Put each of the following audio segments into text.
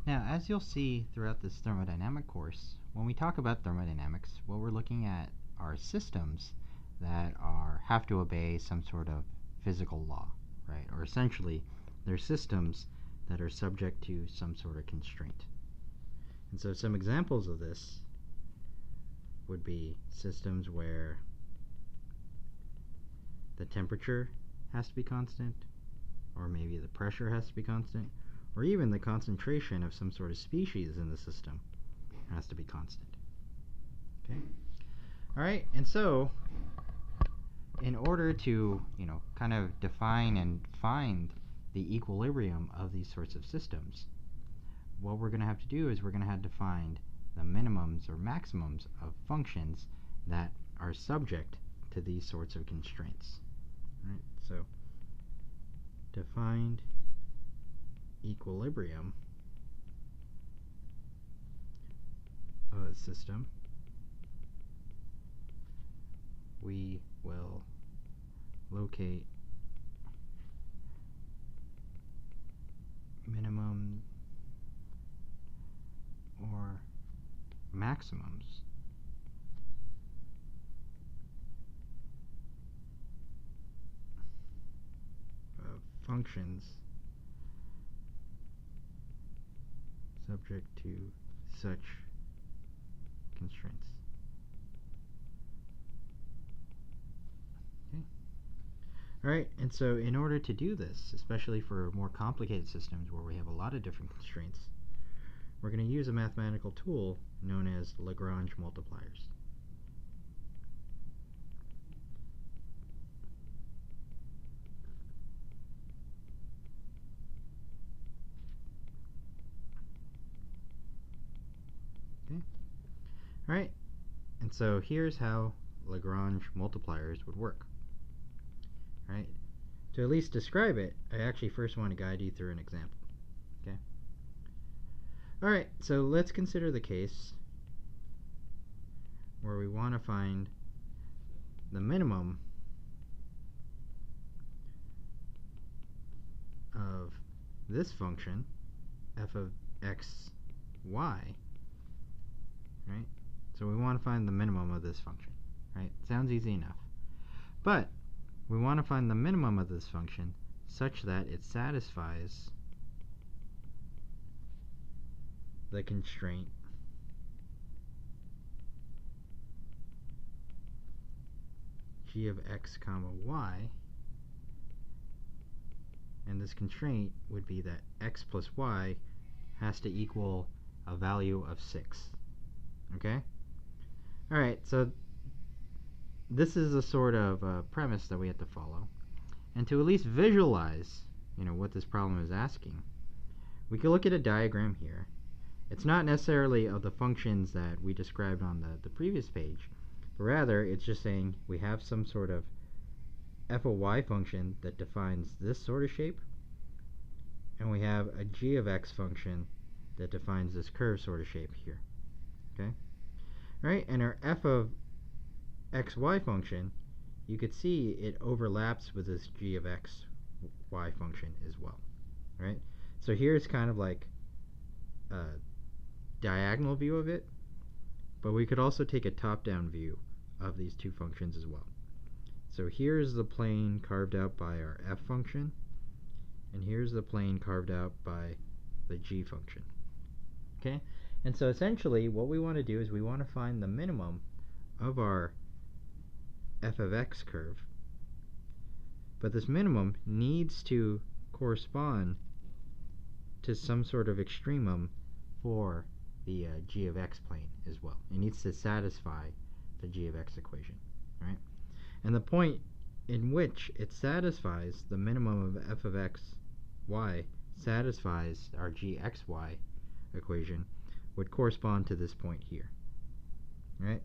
Now, as you'll see throughout this thermodynamic course, when we talk about thermodynamics, what we're looking at are systems that have to obey some sort of physical law, right? Or essentially, they're systems that are subject to some sort of constraint. And so some examples of this would be systems where the temperature has to be constant, or maybe the pressure has to be constant, or even the concentration of some sort of species in the system has to be constant. Okay? All right, and so in order to, kind of define and find the equilibrium of these sorts of systems, what we're going to have to do is we're going to have to find the minimums or maximums of functions that are subject to these sorts of constraints. All right, so defined equilibrium of a system, we will locate minimum or maximums of functions subject to such constraints. Okay. All right, and so in order to do this, especially for more complicated systems where we have a lot of different constraints, we're going to use a mathematical tool known as Lagrange multipliers. Okay. All right, and so here's how Lagrange multipliers would work. All right, to at least describe it, I actually first want to guide you through an example. Okay. All right, so let's consider the case where we want to find the minimum of this function, f of x, y, right? So we want to find the minimum of this function, right? Sounds easy enough. But we want to find the minimum of this function such that it satisfies the constraint g of x comma y, and this constraint would be that x plus y has to equal a value of 6. Okay? All right, so this is a sort of premise that we have to follow. And to at least visualize, what this problem is asking, we could look at a diagram here. It's not necessarily of the functions that we described on the previous page, but rather it's just saying we have some sort of f of y function that defines this sort of shape, and we have a g of x function that defines this curved sort of shape here. Okay? All right, and our f of xy function, you could see it overlaps with this g of x y function as well. Right? So here's kind of like a diagonal view of it, but we could also take a top-down view of these two functions as well. So here's the plane carved out by our f function, and here's the plane carved out by the g function. Okay? And so essentially what we want to do is we want to find the minimum of our f of x curve, but this minimum needs to correspond to some sort of extremum for the g of x plane as well. It needs to satisfy the g of x equation, right? And the point in which it satisfies the minimum of f of x y satisfies our gxy equation would correspond to this point here, right?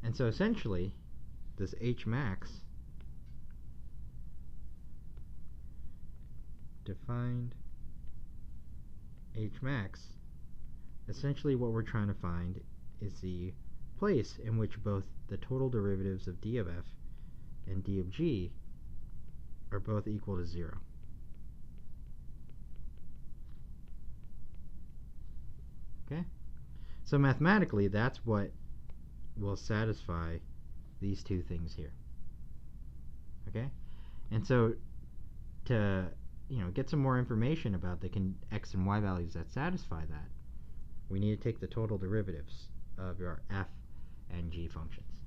And so essentially this h max, defined h max, essentially what we're trying to find is the place in which both the total derivatives of d of f and d of g are both equal to 0. Okay? So mathematically, that's what will satisfy these two things here. Okay? And so to get some more information about the x and y values that satisfy that, we need to take the total derivatives of our f and g functions.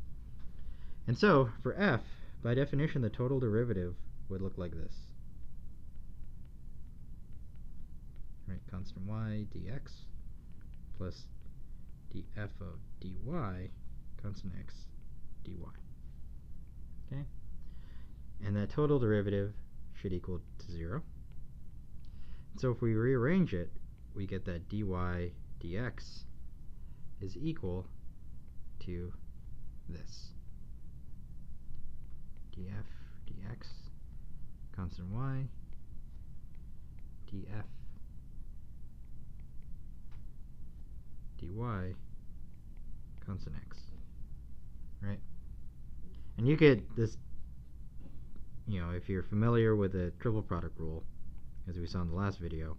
And so for f, by definition, the total derivative would look like this. Right, constant y dx plus df of dy constant x dy. Okay? And that total derivative should equal to 0. So if we rearrange it, we get that dy dx is equal to this. df dx constant y df dy constant x. Right? And you get this, if you're familiar with the triple product rule, as we saw in the last video,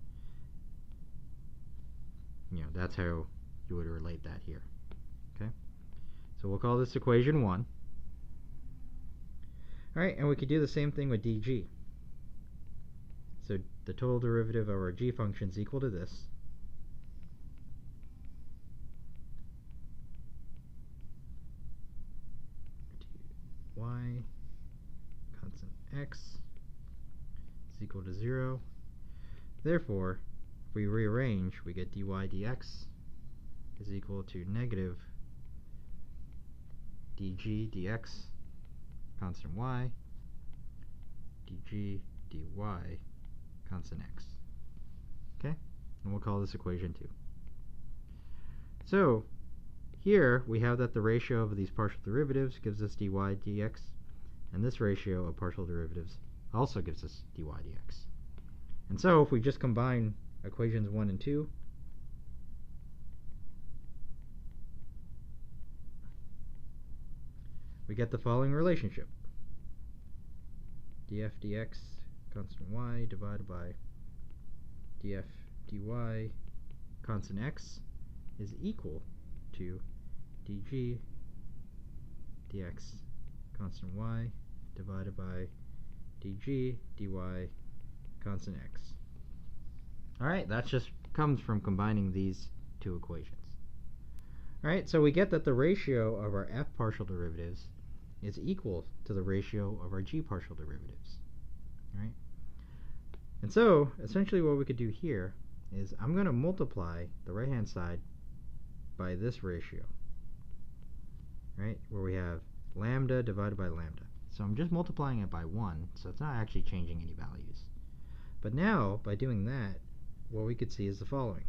that's how you would relate that here. Okay? So we'll call this equation 1. Alright, and we could do the same thing with dg. So the total derivative of our g function is equal to this. Y constant x is equal to 0. Therefore, if we rearrange, we get dy dx is equal to negative dg dx constant y dg dy constant x. Okay? And we'll call this equation 2. So here we have that the ratio of these partial derivatives gives us dy dx, and this ratio of partial derivatives also gives us dy dx. And so if we just combine equations 1 and 2, we get the following relationship. df dx constant y divided by df dy constant x is equal to dg dx constant y divided by dg dy constant x. Alright, that just comes from combining these two equations. Alright, so we get that the ratio of our f partial derivatives is equal to the ratio of our g partial derivatives. Alright? And so, essentially what we could do here is I'm going to multiply the right-hand side by this ratio. Right? Where we have lambda divided by lambda. So I'm just multiplying it by 1, so it's not actually changing any values. But now, by doing that, what we could see is the following.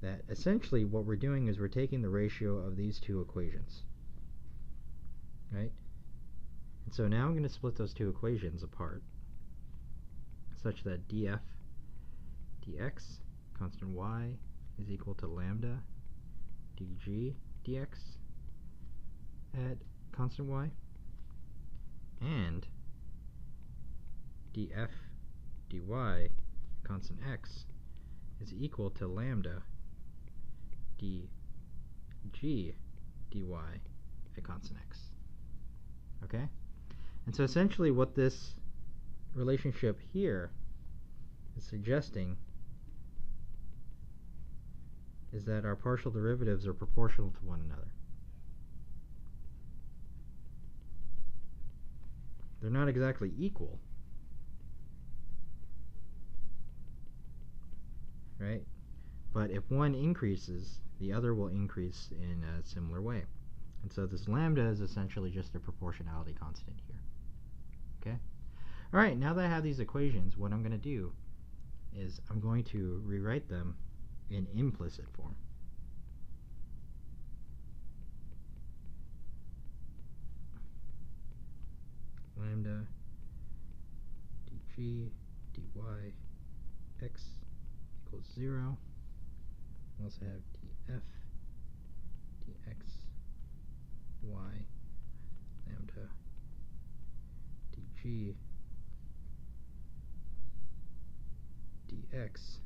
That essentially what we're doing is we're taking the ratio of these two equations. Right? And so now I'm going to split those two equations apart such that df dx constant y is equal to lambda dg dx at constant y, and df dy constant x is equal to lambda dg dy at constant x. Okay? And so essentially what this relationship here is suggesting is that our partial derivatives are proportional to one another. They're not exactly equal, right? But if one increases, the other will increase in a similar way. And so this lambda is essentially just a proportionality constant here. Okay? Alright, now that I have these equations, what I'm going to do is I'm going to rewrite them in implicit form. Lambda dg dy x equals 0. We also have df dx y lambda dg dx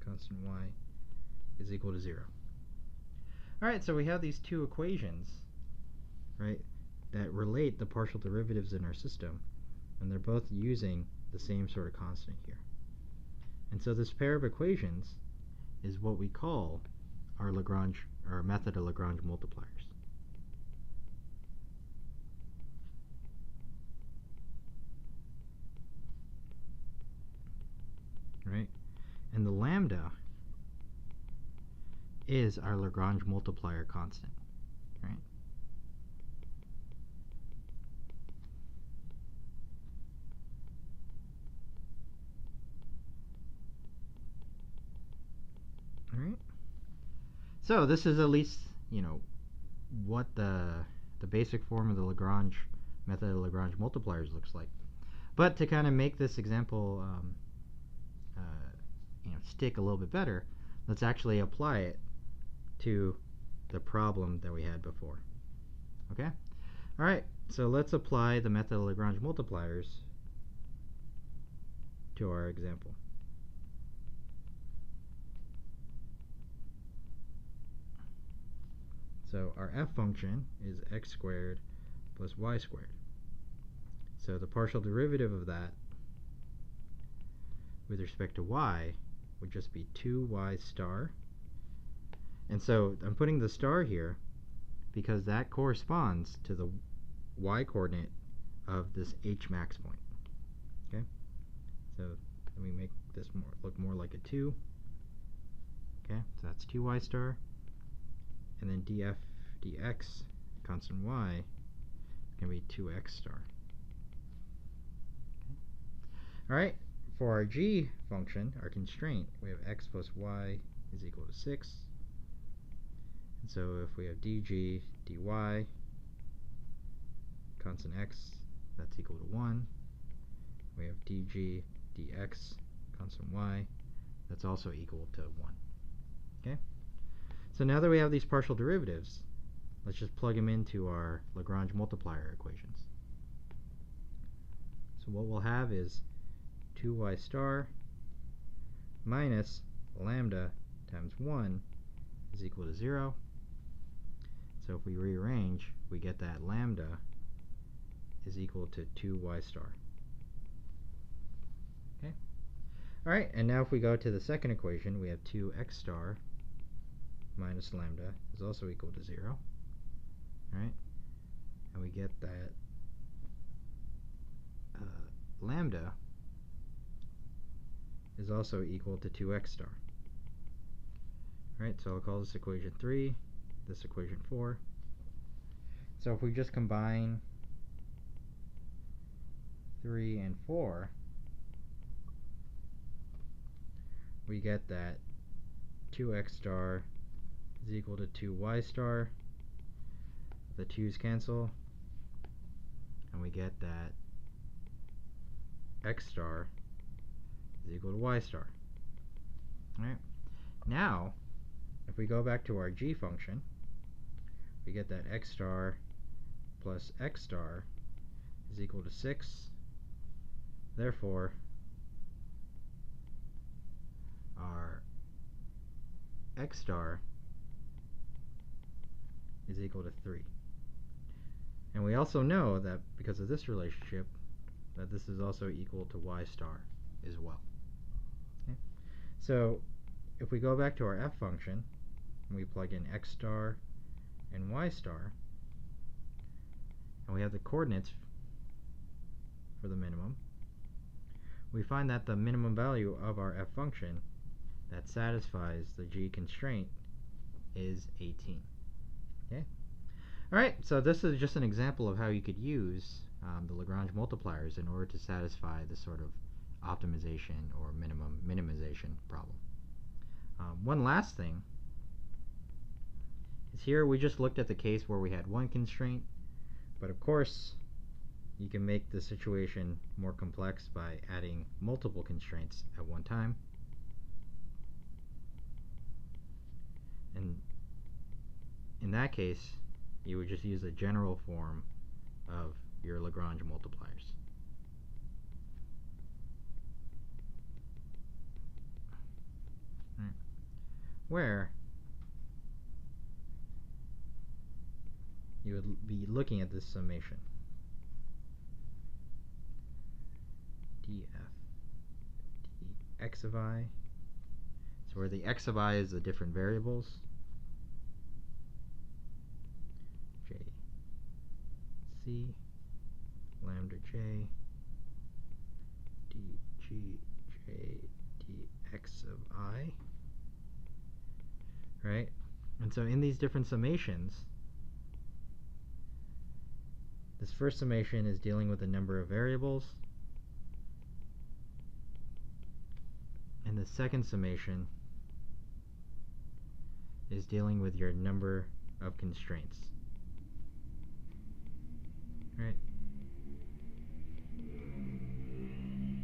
constant y is equal to 0. Alright, so we have these two equations, right, that relate the partial derivatives in our system, and they're both using the same sort of constant here. And so this pair of equations is what we call our method of Lagrange multipliers. Right? And the lambda is our Lagrange multiplier constant, right? All right. So this is at least, what the basic form of the Lagrange method of Lagrange multipliers looks like. But to kind of make this example stick a little bit better, let's actually apply it to the problem that we had before. Okay? All right, so let's apply the method of Lagrange multipliers to our example. So our f function is x squared plus y squared. So the partial derivative of that with respect to y would just be 2y star. And so I'm putting the star here because that corresponds to the y coordinate of this h max point. Okay? So let me make this look more like a 2. Okay? So that's 2y star. And then df dx, constant y, is going to be 2x star. Okay. All right, for our g function, our constraint, we have x plus y is equal to 6. And so if we have dg dy, constant x, that's equal to 1. We have dg dx, constant y, that's also equal to 1. Okay? So now that we have these partial derivatives, let's just plug them into our Lagrange multiplier equations. So what we'll have is 2y star minus lambda times 1 is equal to 0. So if we rearrange, we get that lambda is equal to 2y star. Okay? All right, and now if we go to the second equation, we have 2x star minus lambda is also equal to 0. Right? And we get that lambda is also equal to 2x star. Right? So I'll call this equation 3, this equation 4. So if we just combine 3 and 4, we get that 2x star is equal to 2y star. The 2's cancel, and we get that x star is equal to y star. All right. Now, if we go back to our g function, we get that x star plus x star is equal to 6. Therefore, our x star is equal to 3. And we also know that because of this relationship, that this is also equal to y star as well. Okay? So if we go back to our f function, and we plug in x star and y star, and we have the coordinates for the minimum, we find that the minimum value of our f function that satisfies the g constraint is 18. Okay? Alright, so this is just an example of how you could use the Lagrange multipliers in order to satisfy this sort of optimization or minimization problem. One last thing is here we just looked at the case where we had one constraint, but of course you can make the situation more complex by adding multiple constraints at one time. And in that case, you would just use the general form of your Lagrange multipliers. Right. where you would be looking at this summation. df dx of I. So where the x of I is the different variables. J C lambda j dg j dx of I. Right? And so in these different summations, this first summation is dealing with the number of variables, and the second summation is dealing with your number of constraints. Right?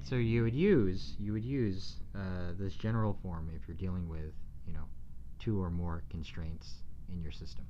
So you would use this general form if you're dealing with, 2 or more constraints in your system.